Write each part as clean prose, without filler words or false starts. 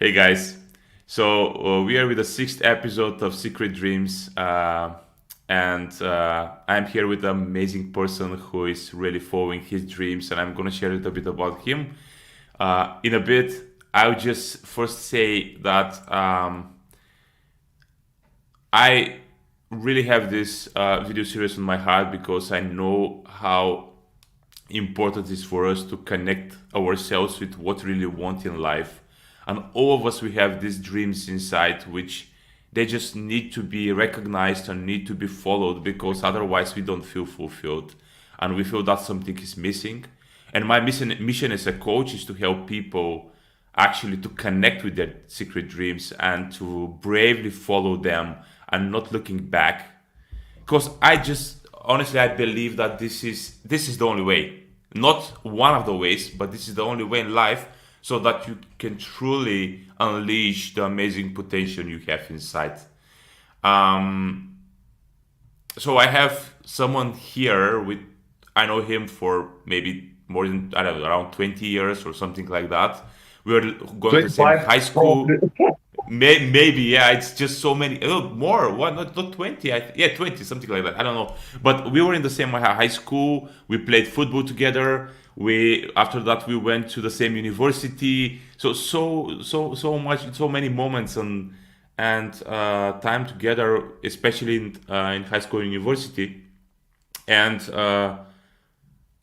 Hey guys, so we are with the sixth episode of Secret Dreams, and I'm here with an amazing person who is really following his dreams, and I'm gonna share a little bit about him. In a bit, I'll just first say that I really have this video series on my heart because I know how important it is for us to connect ourselves with what we really want in life. And all of us, we have these dreams inside, which they just need to be recognized and need to be followed because otherwise we don't feel fulfilled. And we feel that something is missing. And my mission as a coach is to help people actually to connect with their secret dreams and to bravely follow them and not looking back, because I just honestly I believe that this is the only way, not one of the ways, but this is the only way in life, so that you can truly unleash the amazing potential you have inside. Um, so I have someone here with, I know him for maybe more than, I don't know, around 20 years or something like that. We were going to the same 25 high probably. school. Maybe, yeah, it's just so many. Oh, more. What? Not 20. Yeah, 20, something like that. I don't know. But we were in the same high school. We played football together. We After that we went to the same university. So much, so many moments and time together, especially in high school and university. And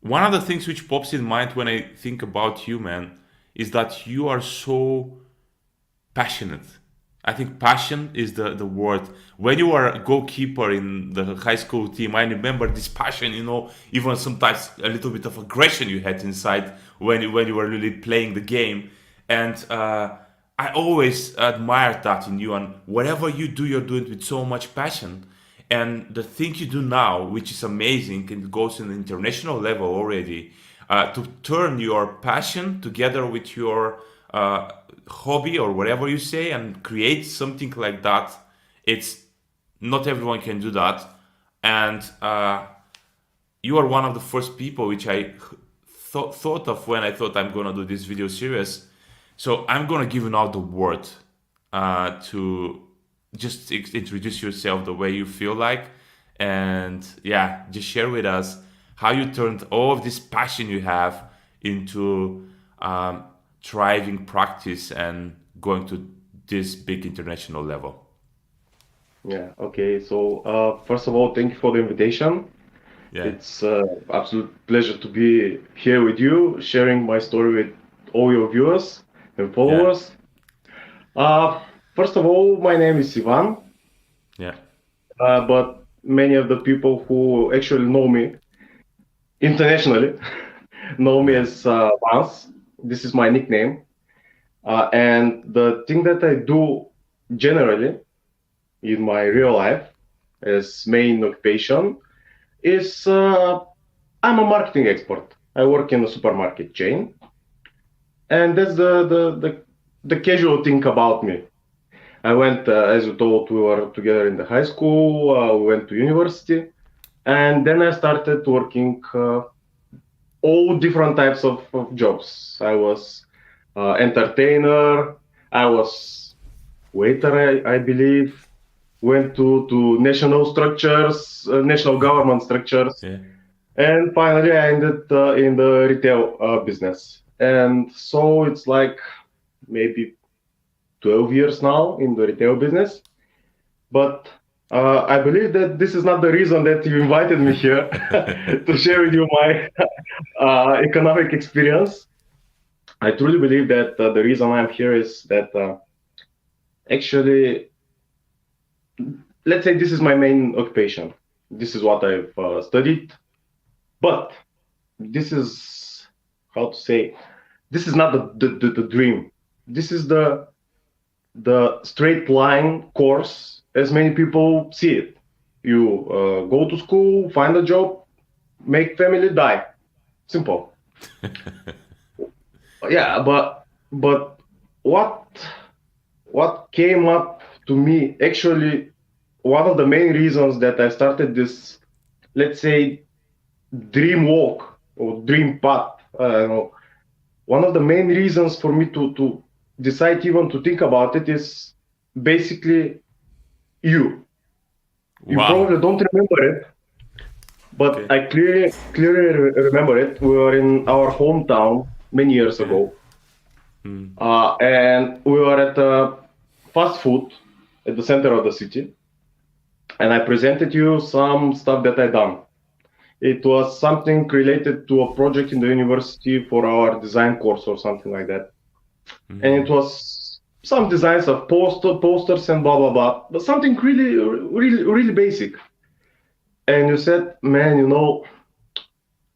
one of the things which pops in mind when I think about you, man, is that you are so passionate. I think passion is the word. When you are a goalkeeper in the high school team, I remember this passion, even sometimes a little bit of aggression you had inside when you were really playing the game. And I always admired that in you. And whatever you do, you're doing it with so much passion. And the thing you do now, which is amazing and goes in the international level already, to turn your passion together with your hobby or whatever you say and create something like that. It's not everyone can do that, and you are one of the first people which I thought of when I thought I'm gonna do this video series. So I'm gonna give you now the word to just introduce yourself the way you feel like, and yeah, just share with us how you turned all of this passion you have into um, thriving practice and going to this big international level. Yeah, okay. So, first of all, thank you for the invitation. Yeah, It's absolute pleasure to be here with you, sharing my story with all your viewers and yeah, followers. Uh, First of all, my name is Ivan, yeah, but many of the people who actually know me internationally know me yeah, as Vanz. This is my nickname. And the thing that I do generally in my real life as main occupation is I'm a marketing expert. I work in a supermarket chain, and that's the casual thing about me. I went, as you told, we were together in the high school. We went to university, and then I started working all different types of jobs. I was entertainer. I was waiter, I believe. Went to national structures, national government structures. yeah, And finally, I ended in the retail business. And so it's like maybe 12 years now in the retail business. But I believe that this is not the reason that you invited me here to share with you my economic experience. I truly believe that the reason I'm here is that actually, let's say this is my main occupation. This is what I've studied. But this is, how to say, this is not the dream. This is the straight line course as many people see it. You go to school, find a job, make family, die. Simple. Yeah, but what what came up to me actually, one of the main reasons that I started this, let's say, dream walk or dream path. I don't know. One of the main reasons for me to decide even to think about it is basically you. You Wow. probably don't remember it, but Okay. I clearly remember it. We were in our hometown many years Okay. ago, and we were at a fast food at the center of the city, and I presented you some stuff that I done. It was something related to a project in the university for our design course or something like that, and it was some designs of posters and blah blah blah, but something really basic. And you said, man,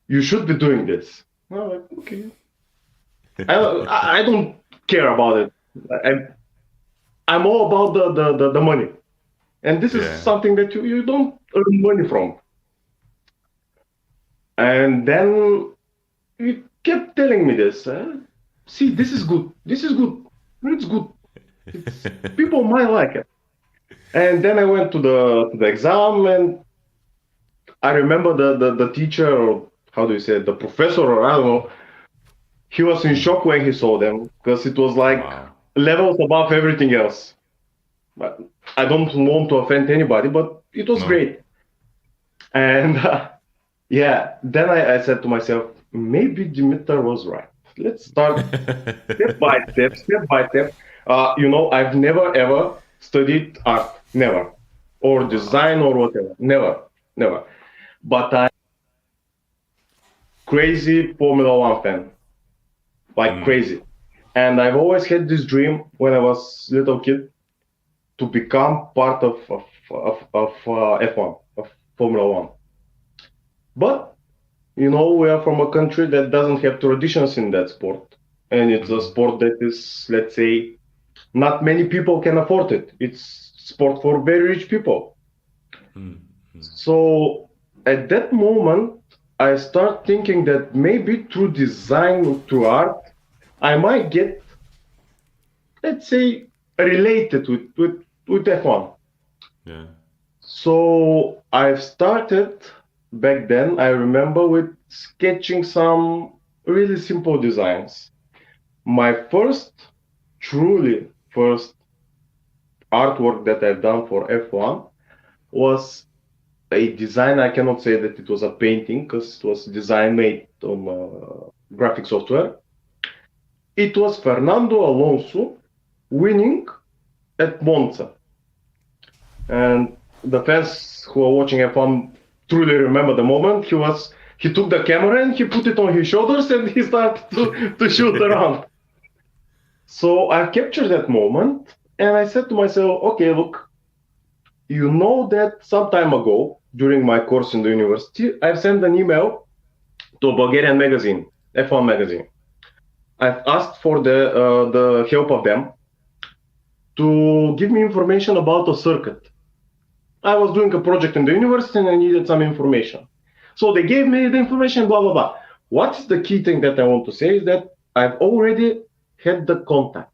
you should be doing this. I'm like, okay. I don't care about it. I'm all about the money. And this is Yeah. something that you don't earn money from. And then you kept telling me this. See, this is good. This is good. It's good. It's people might like it. And then I went to the exam, and I remember the teacher, or how do you say it, the professor, or I don't know. He was in shock when he saw them because it was like Wow. levels above everything else. But I don't want to offend anybody, but it was No. great. And yeah, then I said to myself, maybe Dimitar was right. Let's start step by step, step by step. I've never ever studied art, never, or Wow. design or whatever, never, never. But I'm crazy Formula One fan, like crazy. And I've always had this dream when I was little kid to become part of F1, of Formula One. But we are from a country that doesn't have traditions in that sport, and it's a sport that is, let's say, not many people can afford it. It's sport for very rich people. So at that moment, I start thinking that maybe through design, through art, I might get, let's say, related with F1. Yeah. So I've started back then, I remember, with sketching some really simple designs. My truly first artwork that I've done for F1 was a design. I cannot say that it was a painting because it was design made on graphic software. It was Fernando Alonso winning at Monza. And the fans who are watching F1 truly remember the moment. He took the camera and he put it on his shoulders and he started to shoot around. So I captured that moment and I said to myself, okay, look, you know that some time ago during my course in the university, I've sent an email to a Bulgarian magazine, F1 magazine. I've asked for the help of them to give me information about a circuit. I was doing a project in the university and I needed some information. So they gave me the information, blah, blah, blah. What's the key thing that I want to say is that I've already had the contact.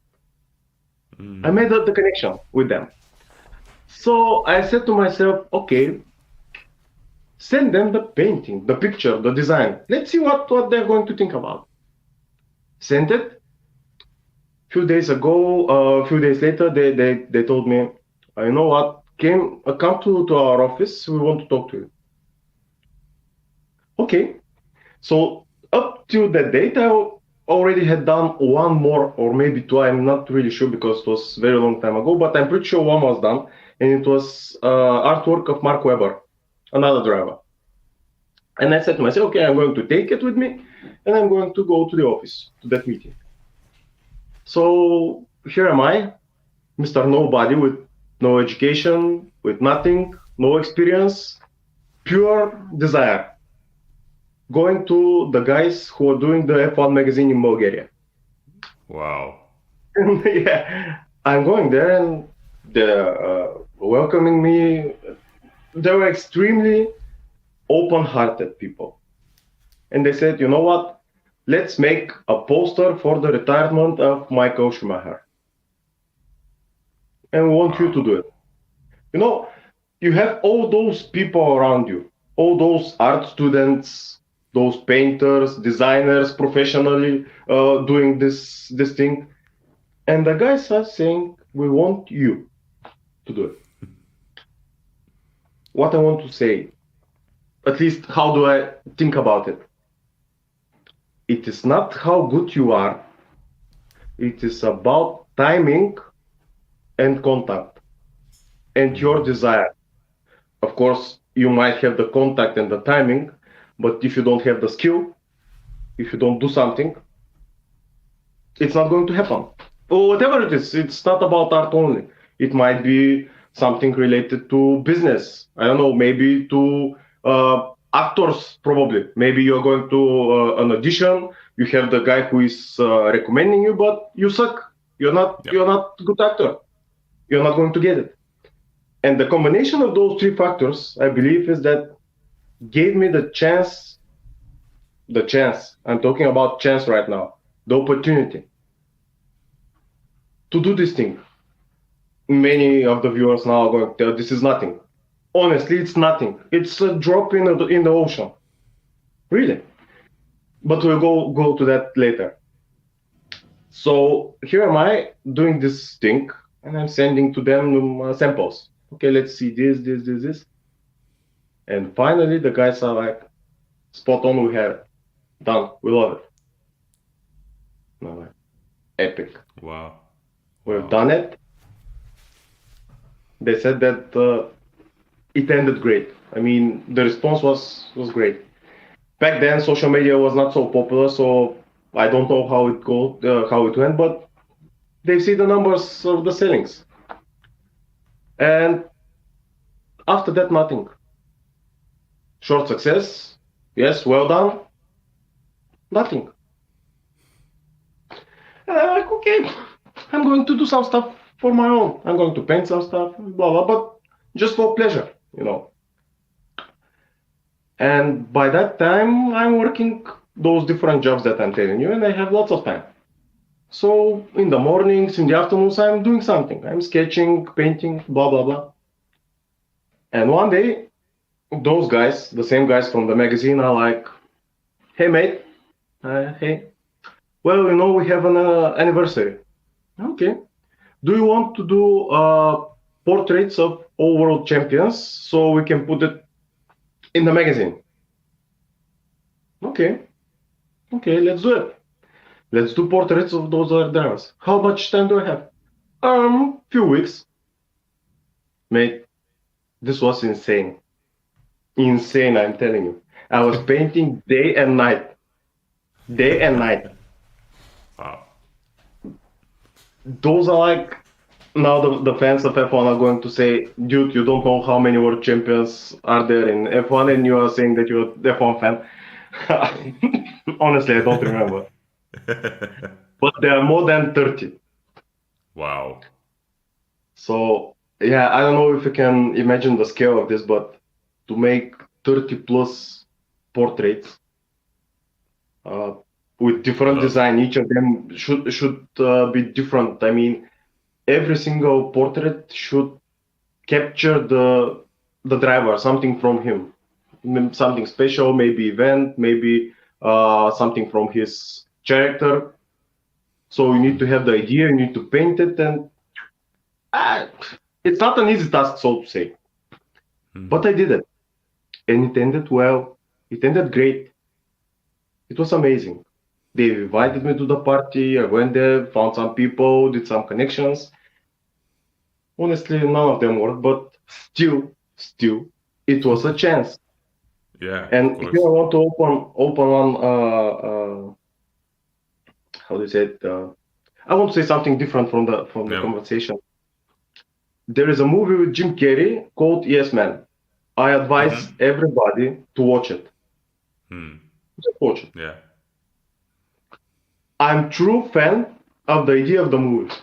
I made the connection with them. So I said to myself, okay, send them the painting, the picture, the design. Let's see what they're going to think about. Sent it. A few days later, they told me, you know what, come to our office. We want to talk to you. Okay. So up to that date, I already had done one more or maybe two. I'm not really sure because it was a very long time ago, but I'm pretty sure one was done, and it was artwork of Mark Webber, another driver. And I said to myself, okay, I'm going to take it with me, and I'm going to go to the office to that meeting. So here am I, Mr. Nobody, with no education, with nothing, no experience, pure desire, going to the guys who are doing the F1 magazine in Bulgaria. Wow. Yeah, I'm going there and they're welcoming me. They were extremely open-hearted people. And they said, you know what? Let's make a poster for the retirement of Michael Schumacher. And we want you to Wow. do it. You know, you have all those people around you, all those art students, those painters, designers, professionally doing this thing. And the guy starts saying, "We want you to do it." What I want to say, at least how do I think about it? It is not how good you are, it is about timing and contact and your desire. Of course, you might have the contact and the timing, but if you don't have the skill, if you don't do something, it's not going to happen. Or whatever it is, it's not about art only. It might be something related to business. I don't know, maybe to actors, probably. Maybe you're going to an audition, you have the guy who is recommending you, but you suck. Yeah. You're not a good actor. You're not going to get it. And the combination of those three factors, I believe, is that gave me the chance. I'm talking about chance right now, the opportunity to do this thing. Many of the viewers now are going to tell this is nothing. Honestly, it's nothing. It's a drop in the ocean. Really. But we'll go to that later. So here am I doing this thing, and I'm sending to them samples. Okay, let's see this. And finally, the guys are like, spot on, we have it. Done. We love it. And I'm like, epic. Wow. We've Wow. done it. They said that it ended great. I mean, the response was great. Back then, social media was not so popular, so I don't know how it went, but they see the numbers of the sellings. And after that, nothing. Short success, yes, well done, nothing. And I'm like, okay, I'm going to do some stuff for my own. I'm going to paint some stuff, blah blah, but just for pleasure, you know. And by that time, I'm working those different jobs that I'm telling you, and I have lots of time. So in the mornings, in the afternoons, I'm doing something. I'm sketching, painting, blah blah blah. And one day, those guys, the same guys from the magazine, are like, "Hey mate, hey, well, you know, we have an anniversary. Okay, do you want to do portraits of all world champions so we can put it in the magazine?" Okay, okay, let's do it. Let's do portraits of those other drivers. How much time do I have? Few weeks. Mate, this was insane. Insane, I'm telling you. I was painting day and night. Day and night. Wow. Those are like, now the fans of F1 are going to say, dude, you don't know how many world champions are there in F1 and you are saying that you're a F1 fan. Honestly, I don't remember. But there are more than 30. Wow. So, yeah, I don't know if you can imagine the scale of this, but to make 30 plus portraits with different design, each of them should be different. I mean, every single portrait should capture the driver, something from him, something special, maybe event, maybe something from his character. So you need to have the idea, you need to paint it, and it's not an easy task, so to say. But I did it, and it ended well. It ended great. It was amazing. They invited me to the party. I went there, found some people, did some connections. Honestly, none of them worked, but still, it was a chance. Yeah, of And course. here I want to open one. How do you say it? I want to say something different from the Yeah. conversation. There is a movie with Jim Carrey called Yes Man. I advise everybody to watch it. Just watch it. Yeah. I'm true fan of the idea of the movie.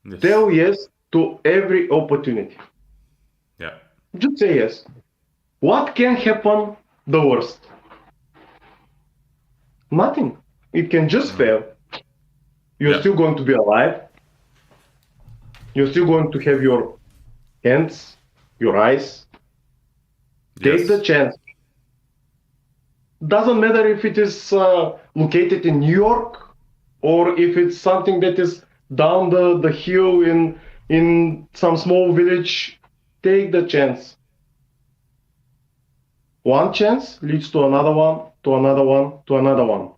Yes. Tell yes to every opportunity. Yeah. Just say yes. What can happen the worst? Nothing. It can just fail. You're Yeah. still going to be alive. You're still going to have your hands, your eyes. Take the Yes. chance. Doesn't matter if it is located in New York or if it's something that is down the hill in some small village. Take the chance. One chance leads to another one, to another one, to another one.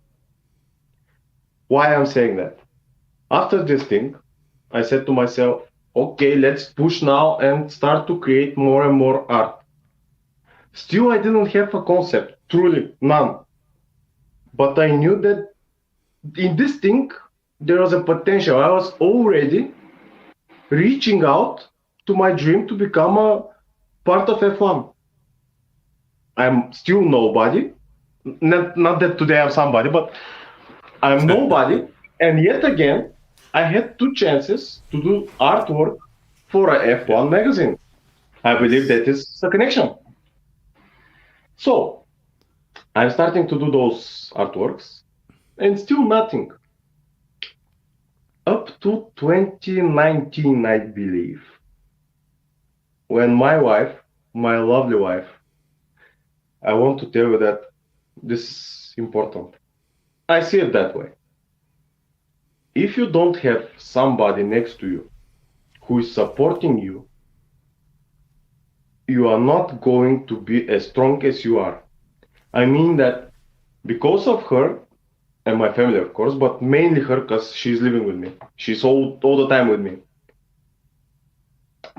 Why I'm saying that? After this thing, I said to myself, okay, let's push now and start to create more and more art. Still, I didn't have a concept, truly, none. But I knew that in this thing, there was a potential. I was already reaching out to my dream to become a part of F1. I'm still nobody. Not that today I'm somebody, but I'm nobody. And yet again, I had two chances to do artwork for a Yeah. F1 magazine. I believe Nice. that is a connection. So I'm starting to do those artworks and still nothing. Up to 2019, I believe, when my wife, my lovely wife, I want to tell you that this is important. I see it that way. If you don't have somebody next to you who is supporting you, you are not going to be as strong as you are. I mean that because of her and my family, of course, but mainly her because she's living with me. She's all the time with me.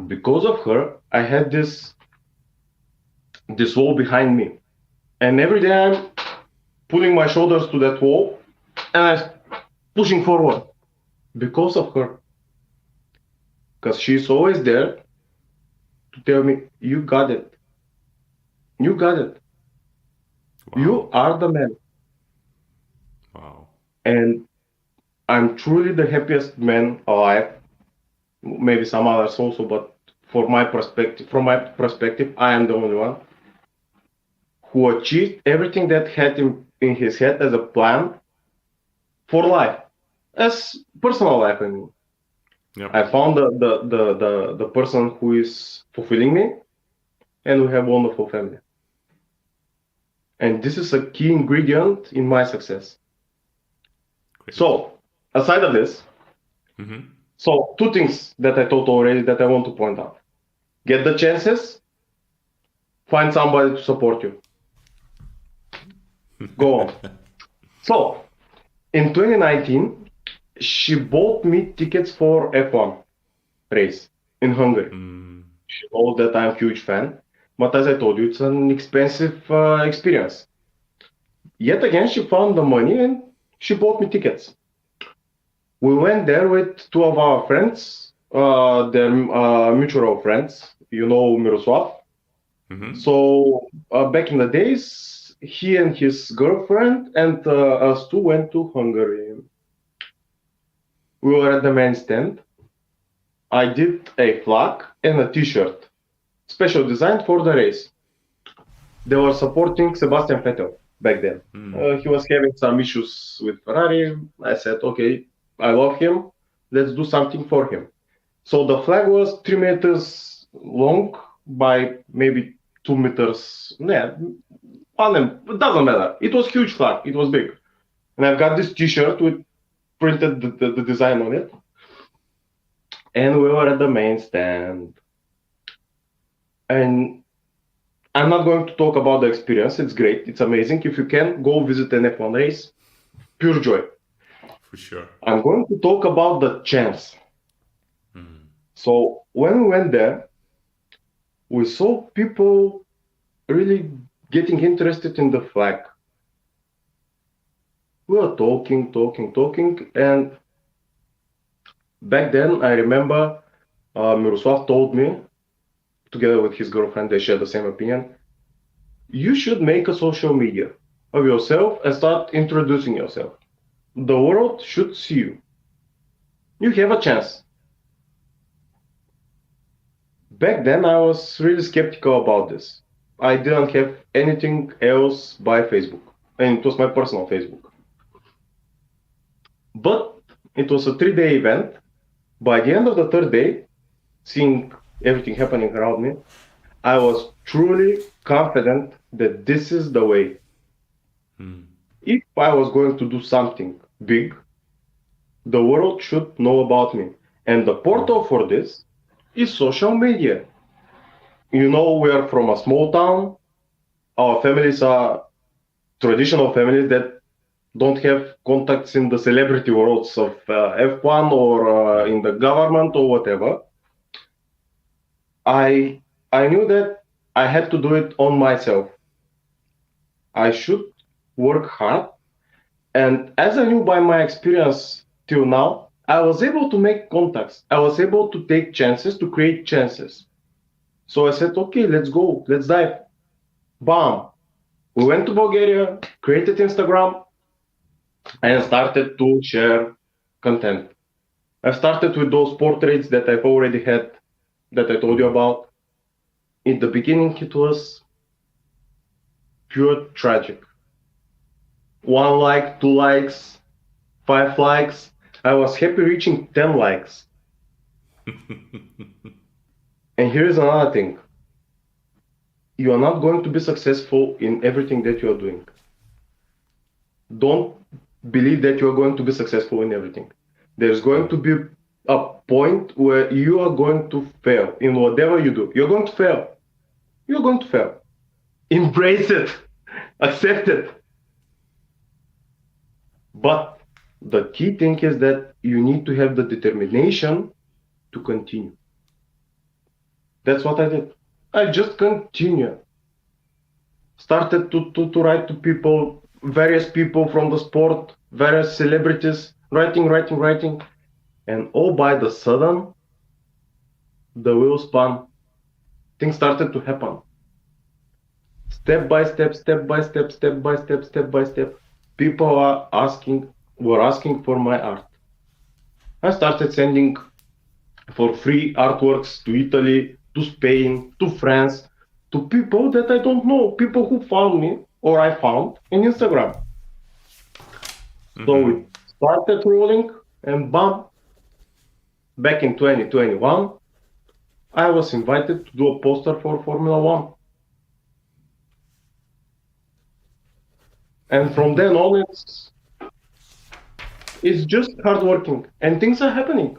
Because of her, I had this wall behind me. And every day I'm putting my shoulders to that wall and I'm pushing forward because of her. Because she's always there to tell me, you got it. You got it. You Wow. are the man. Wow. And I'm truly the happiest man alive. Maybe some others also, but from my perspective, I am the only one who achieved everything that had in his head as a plan for life, as personal life. I mean, Yep. I found the person who is fulfilling me, and we have a wonderful family. And this is a key ingredient in my success. Great. So, aside of this, Mm-hmm. so two things that I told already that I want to point out. Get the chances, find somebody to support you. Go on. So, in 2019, she bought me tickets for F1 race in Hungary. Mm. She knows that I'm a huge fan, but as I told you, it's an expensive experience. Yet again, she found the money and she bought me tickets. We went there with two of our friends, they're mutual friends, you know, Miroslav. Mm-hmm. So back in the days, he and his girlfriend and us two went to Hungary. We were at the main stand. I did a flag and a T-shirt, special designed for the race. They were supporting Sebastian Vettel back then. Mm. He was having some issues with Ferrari. I said, okay, I love him. Let's do something for him. So the flag was 3 meters long by maybe 2 meters. Yeah, it doesn't matter. It was huge flag. It was big. And I've got this T-shirt with printed the design on it. And we were at the main stand. And I'm not going to talk about the experience. It's great. It's amazing. If you can, go visit an F1 race. Pure joy. For sure. I'm going to talk about the chance. Mm. So when we went there, we saw people really getting interested in the flag. We were talking, and back then I remember Miroslav told me, together with his girlfriend, they share the same opinion. You should make a social media of yourself and start introducing yourself. The world should see you. You have a chance. Back then, I was really skeptical about this. I didn't have anything else by Facebook, and it was my personal Facebook. But it was a 3 day event. By the end of the third day, seeing everything happening around me, I was truly confident that this is the way. Mm. If I was going to do something big, The world should know about me. And the portal for this is social media. You know, we are from a small town. Our families are traditional families that don't have contacts in the celebrity worlds of F1 or in the government or whatever. I I knew that I had to do it on myself. I should work hard, and as I knew by my experience till now, I was able to make contacts. I was able to take chances, to create chances. So I said, okay, let's go, let's dive. Bam! We went to Bulgaria, created Instagram, and started to share content. I started with those portraits that I've already had, that I told you about. In the beginning, it was pure tragic. One like, two likes, five likes. I was happy reaching 10 likes. And here's another thing, you are not going to be successful in everything that you are doing. Don't believe that you are going to be successful in everything. There's going to be a point where you are going to fail in whatever you do. You're going to fail. You're going to fail. Embrace it, accept it. But the key thing is that you need to have the determination to continue. That's what I did. I just continued. Started to write to people, various people from the sport, various celebrities, writing. And all by the sudden, the wheel spun. Things started to happen. Step by step, step by step, step by step, step by step. People were asking for my art. I started sending for free artworks to Italy, to Spain, to France, to people that I don't know, people who found me or I found in Instagram. So we started rolling, and bam, back in 2021, I was invited to do a poster for Formula One. And from then on, it's just hard working, and things are happening.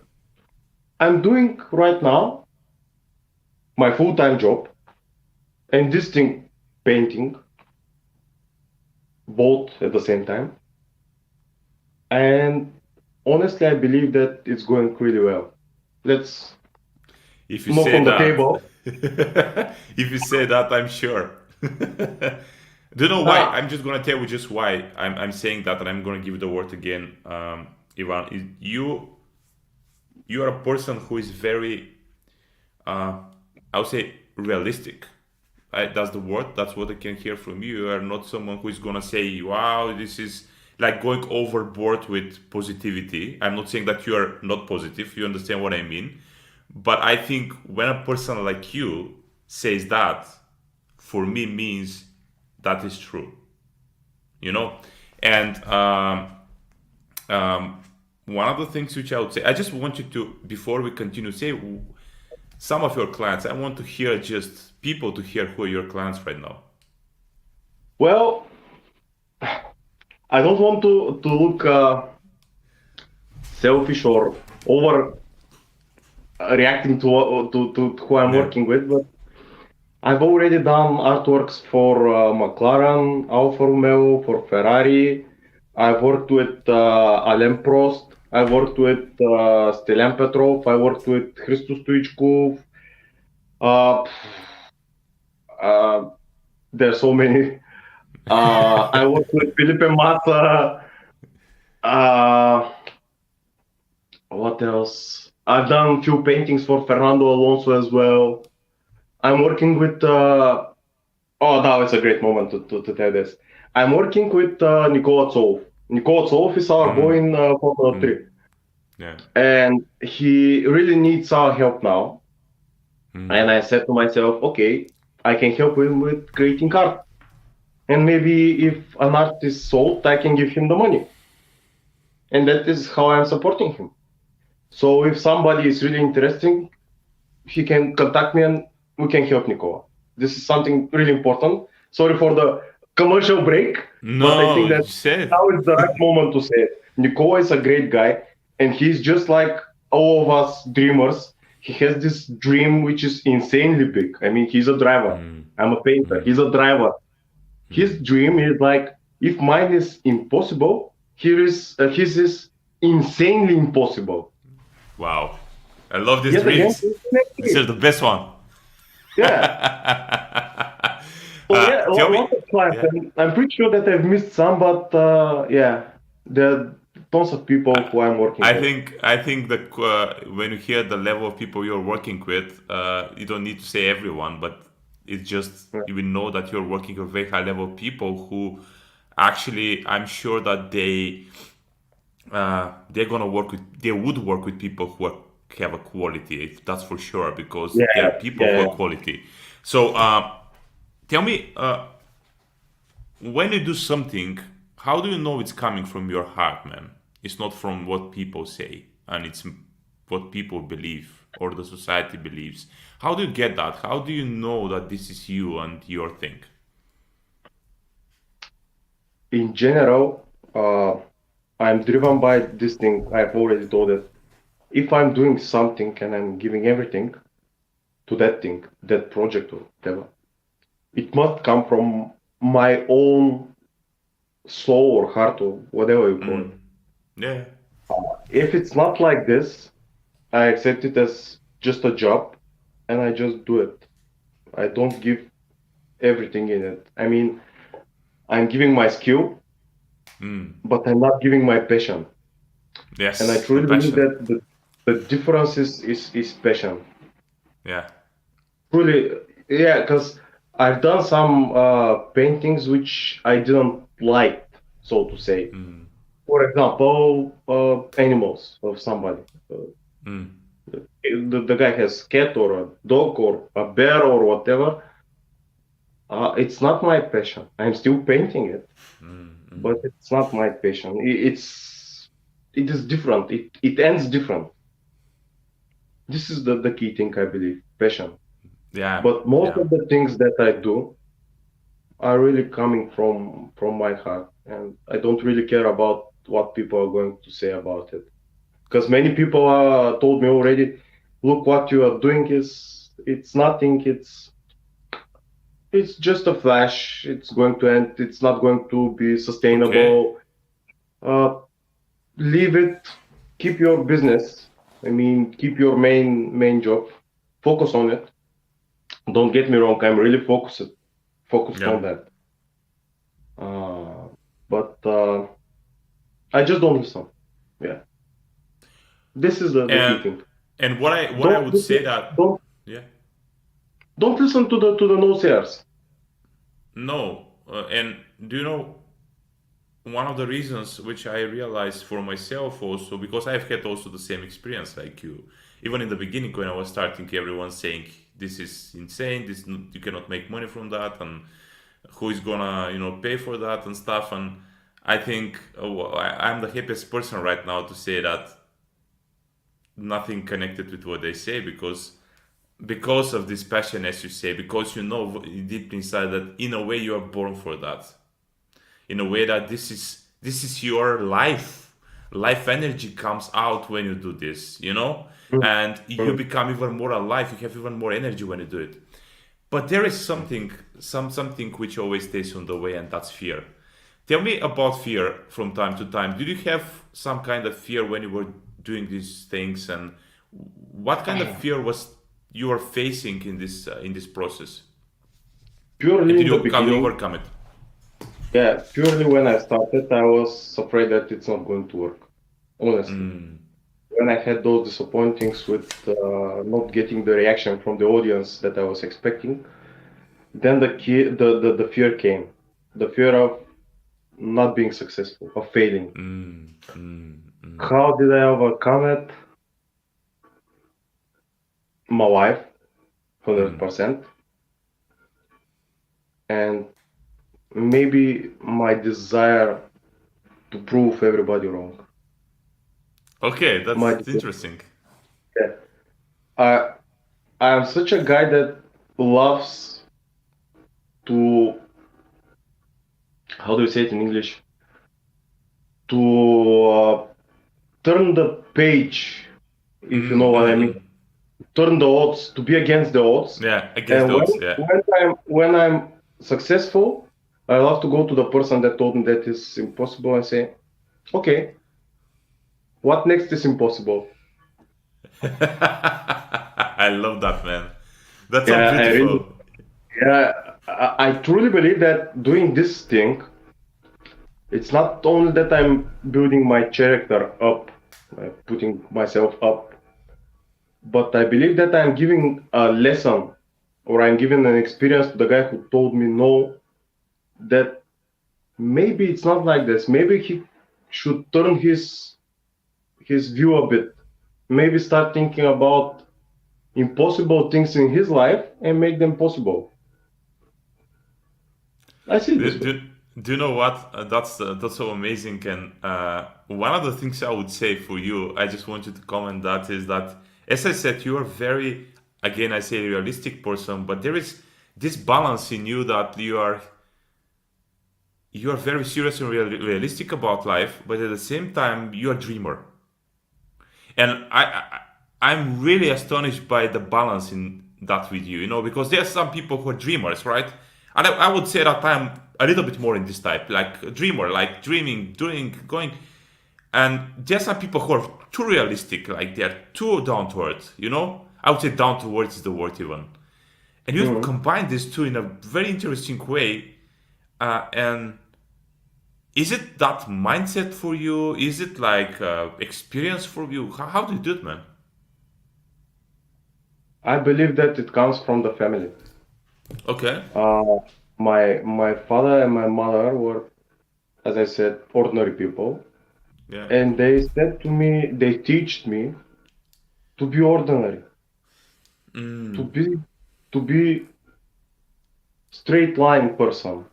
I'm doing right now my full-time job, and this thing, painting, both at the same time. And honestly, I believe that it's going really well. Let's If you knock say on the that, table. if you say that, I'm sure. Do you know why? Ah, I'm just gonna tell you just why I'm saying that, and I'm gonna give you the word again, Ivan. You are a person who is very, I would say, realistic. That's the word. That's what I can hear from you. You are not someone who is gonna say, "Wow, this is like going overboard with positivity." I'm not saying that you are not positive. You understand what I mean? But I think when a person like you says that, for me means that is true. You know, and um, one of the things which I would say, I just want you to, before we continue, say some of your clients. I want to hear just people to hear who are your clients right now. well, I don't want to look selfish or over reacting to who I'm Yeah. working with, but I've already done artworks for McLaren, Alfa Romeo, for Ferrari. I've worked with Alain Prost. I've worked with Stelian Petrov. I worked with Christos Stoichkov. Uh, uh, there's so many. I worked with Felipe Massa. Uh, what else? I've done a few paintings for Fernando Alonso as well. I'm working with oh, now it's a great moment to tell this. I'm working with Nikola Tsov. Nikola Tsov is our boy in Formula 3. Yeah. And he really needs our help now. And I said to myself, okay, I can help him with creating art. And maybe if an art is sold, I can give him the money. And that is how I'm supporting him. So if somebody is really interesting, he can contact me and we can help Nikola. This is something really important. Sorry for the commercial break, but I think No, that you said. now is the right moment to say it. Nikola is a great guy. and he's just like all of us dreamers. He has this dream which is insanely big. I mean, he's a driver. I'm a painter. He's a driver. His dream is like, if mine is impossible, here is his is insanely impossible. Wow. I love these Yet again, dreams. it's an This is extreme. the best one. Yeah. So yeah, Tell lots me. of clients. Yeah. I'm pretty sure that I've missed some, but yeah, there are tons of people who I'm working with. I think that when you hear the level of people you're working with, you don't need to say everyone, but it's just Yeah. you will know that you're working with very high level people who actually I'm sure that they're gonna work with they would work with people who have a quality. That's for sure because Yeah, they're people who yeah. are quality. So tell me, when you do something, how do you know it's coming from your heart, man? It's not from what people say, and it's what people believe or the society believes. How do you get that? How do you know that this is you and your thing? In general, I'm driven by this thing. I've already told it. If I'm doing something and I'm giving everything to that thing, that project or whatever, it must come from my own soul or heart or whatever you call it. Yeah. If it's not like this, I accept it as just a job and I just do it. I don't give everything in it. I mean, I'm giving my skill, but I'm not giving my passion. And I Yes, the truly believe passion. that the difference is passion. Yeah. Truly, yeah, because I've done some paintings which I didn't like, so to say. For example, animals of somebody. The guy has cat or a dog or a bear or whatever. It's not my passion. I'm still painting it, but it's not my passion. It is different. It ends different. This is the key thing I believe, passion. Yeah. But most Yeah. of the things that I do are really coming from my heart, and I don't really care about what people are going to say about it. Because many people told me already, look, what you are doing is it's nothing. It's just a flash. It's going to end. It's not going to be Okay. sustainable. Uh, Leave it. Keep your business. I mean, keep your main job. Focus on it. Don't get me wrong. I'm really focused Yeah. on that. But I just don't listen. Yeah, this is the key And thing. what I Don't would listen, say that don't yeah. don't listen to the no sayers. No. And do you know one of the reasons which I realized for myself also because I've had also the same experience like you. Even in the beginning when I was starting, everyone saying this is insane. You cannot make money from that, and who is gonna pay for that and stuff. And I think I'm the happiest person right now to say that nothing connected with what they say because of this passion, as you say, because you know deep inside that in a way you are born for that, in a way that this is your life energy comes out when you do this, Mm, and you mm. become even more alive, you have even more energy when you do it. But there is something which always stays on the way, and that's fear. Tell me about fear from time to time. Did you have some kind of fear when you were doing these things, and what kind of fear was you were facing in this process, and Purely did in the you how you beginning, overcome it? yeah, purely when I started, I was afraid that it's not going to work. Honestly, when I had those disappointings with not getting the reaction from the audience that I was expecting, then the fear came, the fear of not being successful, of failing. How did I overcome it? My wife, 100%, and maybe my desire to prove everybody wrong. Okay, My that's desire. interesting. Yeah. I I am such a guy that loves to, how do you say it in English? To turn the page, if you know Mm, what mm, I mean. mm. Turn the odds, to be against the odds. Yeah, against And the odds. Yeah. when I'm successful, I love to go to the person that told me that is impossible and say, okay, what next is impossible? I love that, man. That's so Yeah, I really, beautiful. yeah, I truly believe that doing this thing, it's not only that I'm building my character up, putting myself up, but I believe that I'm giving a lesson or I'm giving an experience to the guy who told me no, that maybe it's not like this. Maybe he should turn his view a bit. Maybe start thinking about impossible things in his life and make them possible. I see it this Do, way. do, do you know what? That's so amazing. And one of the things I would say for you, I just want you to comment that is that, as I said, you are very, again, I say realistic person, but there is this balance in you that you are very serious and realistic about life, but at the same time you're a dreamer. And I'm really astonished by the balance in that with you, because there are some people who are dreamers, right? And I would say that I'm a little bit more in this type, like a dreamer, like dreaming, doing, going. And there are some people who are too realistic, like they're too down to earth. I would say down to earth is the word even. And you Mhm. combine these two in a very interesting way. And is it that mindset for you? Is it like experience for you? How do you do it, man? I believe that it comes from the family. Okay. Uh, my father and my mother were, as I said, ordinary people, Yeah. and they said to me, they teach me to be ordinary, to Mm. be to be straight line person,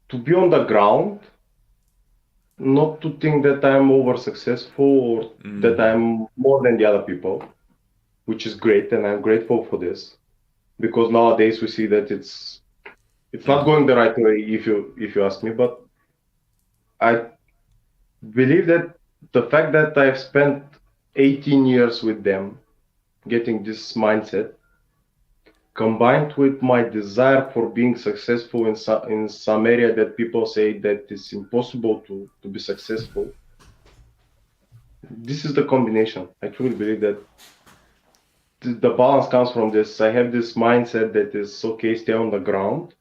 to be on the ground, not to think that I'm over successful or that Mm. I'm more than the other people, which is great, and I'm grateful for this because nowadays we see that it's not going the right way if you ask me, but I believe that the fact that I've spent 18 years with them getting this mindset combined with my desire for being successful in some area that people say that it's impossible to be successful. This is the combination. I truly believe that the balance comes from this. I have this mindset that is okay, stay on the ground,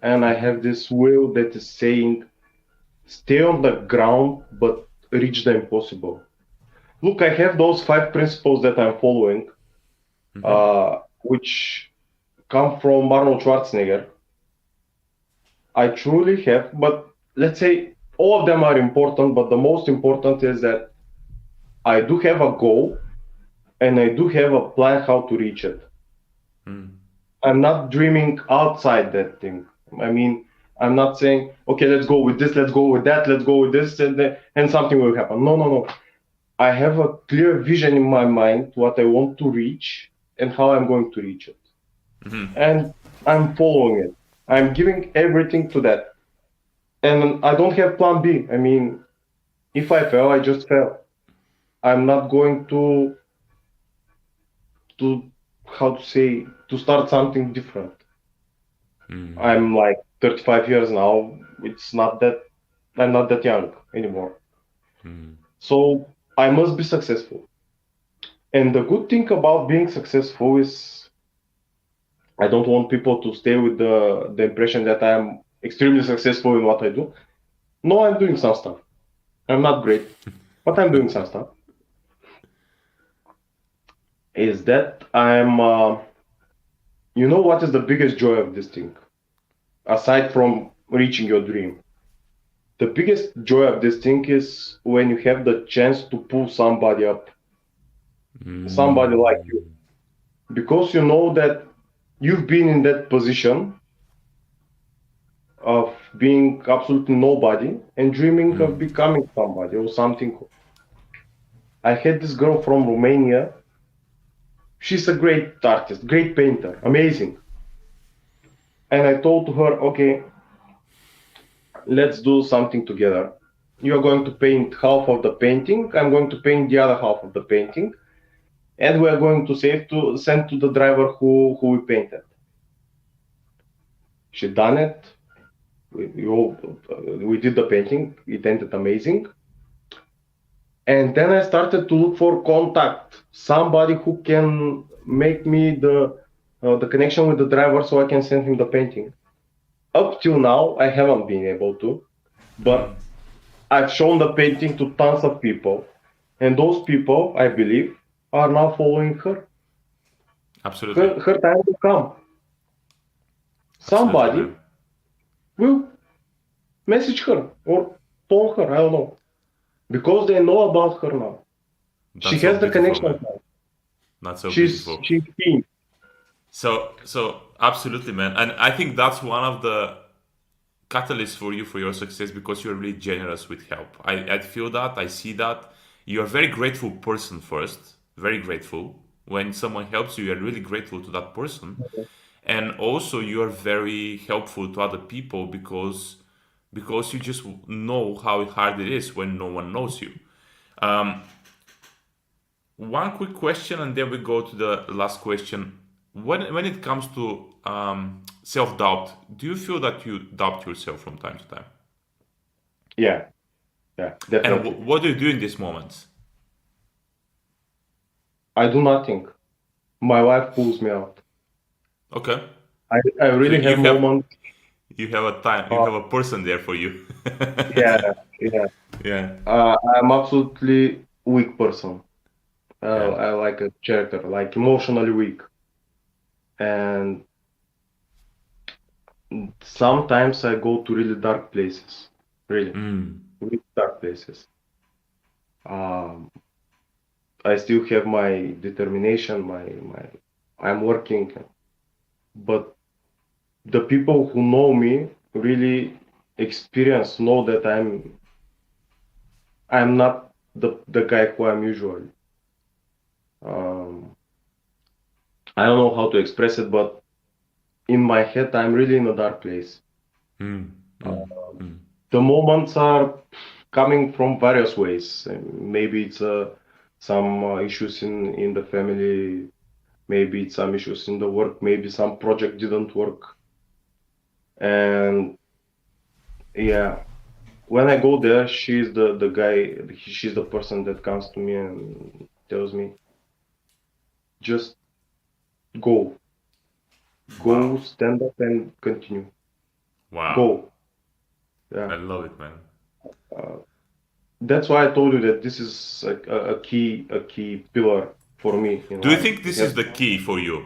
and I have this will that is saying stay on the ground but reach the impossible. Look, I have those 5 principles that I'm following, which come from Arnold Schwarzenegger. I truly have, but let's say all of them are important, but the most important is that I do have a goal and I do have a plan how to reach it. Mm. I'm not dreaming outside that thing. I mean, I'm not saying, okay, let's go with this, let's go with that, let's go with this, and something will happen. No, no, no. I have a clear vision in my mind what I want to reach and how I'm going to reach it. And I'm following it. I'm giving everything to that. And I don't have plan B. I mean, if I fail, I just fail. I'm not going to how to say to start something different. I'm like 35 years now. It's not that I'm not that young anymore. So I must be successful. And the good thing about being successful is I don't want people to stay with the impression that I'm extremely successful in what I do. No, I'm doing some stuff. I'm not great, but I'm doing some stuff. Is that you know what is the biggest joy of this thing? Aside from reaching your dream, the biggest joy of this thing is when you have the chance to pull somebody up, somebody like you, because you know that you've been in that position of being absolutely nobody and dreaming of becoming somebody or something. I had this girl from Romania. She's a great artist, great painter, amazing. And I told her, okay, let's do something together. You're going to paint half of the painting. I'm going to paint the other half of the painting, and we are going to send to the driver who we painted. She done it. We did the painting. It ended amazing. And then I started to look for contact, somebody who can make me the connection with the driver so I can send him the painting. Up till now, I haven't been able to, but I've shown the painting to tons of people, and those people, I believe, are now following her. Absolutely. Her time will come. Absolutely, man. Somebody will message her or phone her. I don't know because they know about her now. She That's so has the beautiful, connection man. now. That's so She's beautiful. she's keen. So absolutely, man. And I think that's one of the catalysts for you for your success because you're really generous with help. I feel that. I see that. You're a very grateful person first. Very grateful. When someone helps you, you're really grateful to that person. And also you're very helpful to other people because you just know how hard it is when no one knows you. Um, One quick question, and then we go to the last question. When it comes to self doubt, do you feel that you doubt yourself from time to time? Yeah, yeah, And definitely. what do you do in these moments? I do nothing. My wife pulls me out. Okay, I so really have moments. you have a time, you Uh, have a person there for you. yeah, yeah. Yeah. I'm absolutely weak person. Yeah. I like a character, like emotionally weak, and sometimes I go to really dark places. Really, Mm. really dark places. Um, I still have my determination, my. I'm working, but the people who know me really experience know that I'm not the guy who I'm usually. Um, I don't know how to express it, but in my head, I'm really in a dark place. Mm. Mm. Mm. The moments are coming from various ways. Maybe it's some issues in the family. Maybe it's some issues in the work. Maybe some project didn't work. And yeah, when I go there, she's the guy. She's the person that comes to me and tells me, just go, Wow. go, stand up and continue. Wow. Go. Yeah. I love it, man. Uh, that's why I told you that this is a key pillar for me in Do you life. think It this has is the key for you?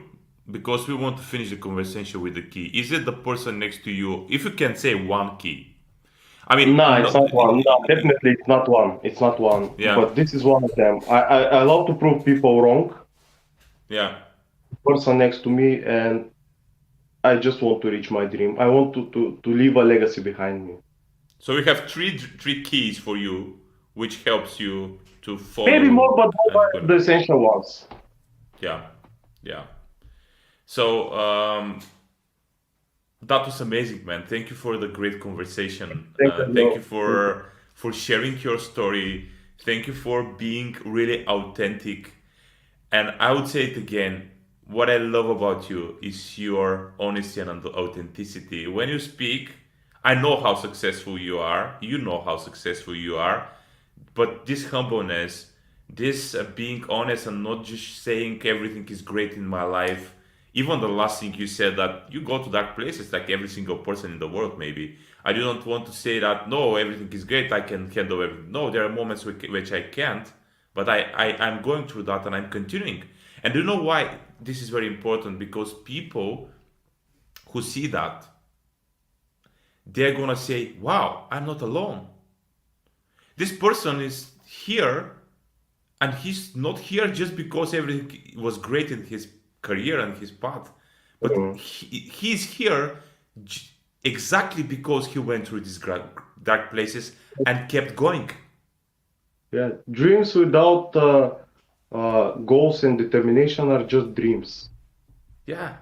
Because we want to finish the conversation with the key. Is it the person next to you? If you can say one key. I mean, No, it's no, not one. No, definitely it's not one. It's not one. yeah, But this is one of them. I love to prove people wrong. yeah. Person next to me, and I just want to reach my dream. I want to leave a legacy behind me. So we have three keys for you, which helps you to Maybe more, follow but those and are the continue. essential ones. Yeah, yeah. So that was amazing, man. Thank you for the great conversation. Thank Thank you you. Thank you. for sharing your story. Thank you for being really authentic. And I would say it again. What I love about you is your honesty and authenticity. When you speak, I know how successful you are. You know how successful you are. But this humbleness, this being honest and not just saying everything is great in my life, even the last thing you said that you go to dark places like every single person in the world, maybe. I do not want to say that no, everything is great, I can handle everything. No, there are moments which I can't, but I'm going through that and I'm continuing. And do you know why this is very important? Because people who see that, they're gonna say, wow, I'm not alone. This person is here and he's not here just because everything was great in his career and his path, but Mm. he's here exactly because he went through these dark places and kept going. Yeah, dreams without goals and determination are just dreams. Yeah.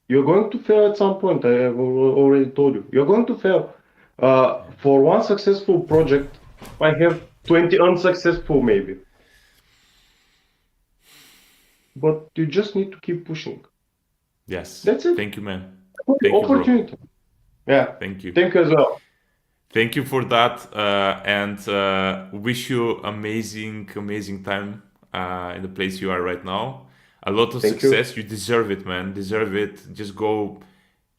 You're going to fail at some point. I have already told you. You're going to fail. For one successful project, I have 20 unsuccessful maybe. But you just need to keep pushing. Yes. That's it. Thank you, man. Thank you, bro. Opportunity. Yeah. Thank you. Thank you as well. Thank you for that, and wish you amazing, amazing time in the place you are right now. A lot of Thank you. success. You deserve it, man. Deserve it. Just go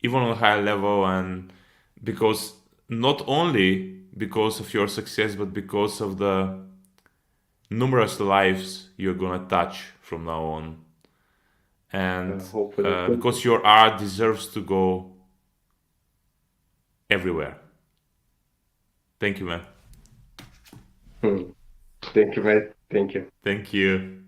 even on a higher level, and because not only because of your success, but because of the numerous lives you're gonna touch from now on, and Hopefully. because your art deserves to go everywhere. Thank you, man. Hmm. Thank you, mate. Thank you. Thank you.